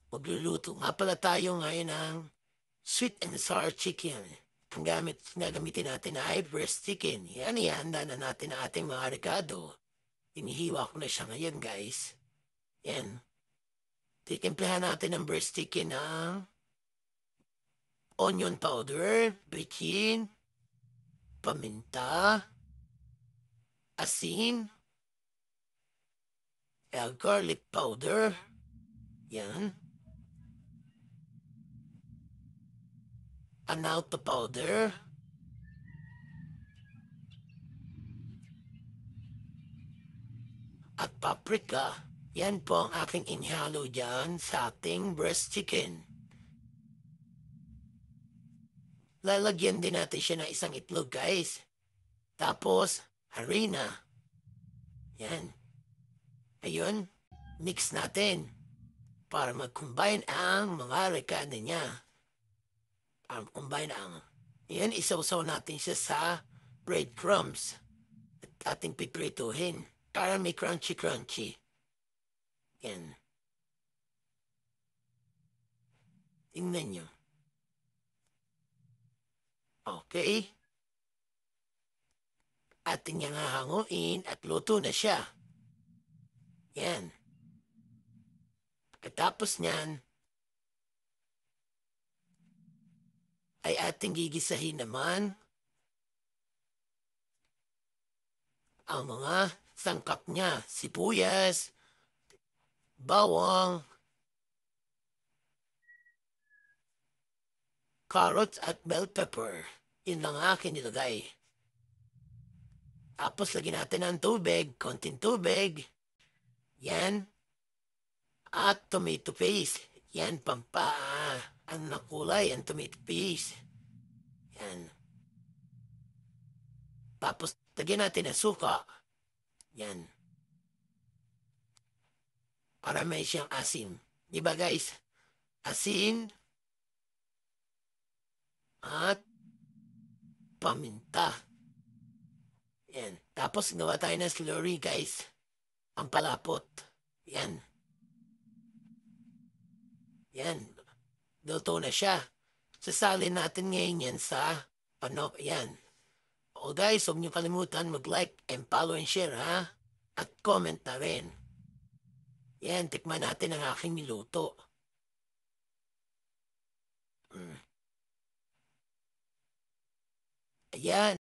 Magluluto nga pala tayo ngayon ng sweet and sour chicken. Ang gagamitin natin ay breast chicken. Yan, ihanda na natin ang ating mga rekado. Inihiwa ko na siya ngayon, guys. Yan. Titimplahan natin ang breast chicken ng onion powder, bitchin, paminta, asin, garlic powder. Yan. Annatto powder. At paprika. Yan po ang aking inhalo dyan sa ating breast chicken. Lalagyan din natin siya ng isang itlog, guys. Tapos, harina. Yan. Ayun, mix natin para mag-combine ang mga rekado niya. Para mag-combine ang... Yan, isawsaw natin siya sa breadcrumbs at ating piprituhin para may crunchy-crunchy. Yan. Tingnan nyo. Okay. Ating niyang hahanguin at luto na siya. Yan. Pagkatapos niyan, ay ating gigisahin naman ang mga sangkap niya. Sibuyas, bawang, carrots at bell pepper. Yun lang akin nilagay. Tapos lagyan natin ng tubig, konting tubig. Yan. At tomato paste. Yan, ang nakulay, ang tomato paste. Yan. Tapos lagyan natin ng suka. Yan. Para may siyang asin. Diba guys? Asin at paminta. Yan. Tapos gawa tayo ng slurry, guys. Ang palapot. Yan. Yan. Luto na siya. Sasalin natin ngayon yan sa yan. O guys, huwag niyo kalimutan mag-like and follow and share, ha? At comment na rin. Yan, tikman natin ang aking niluto. Ayan.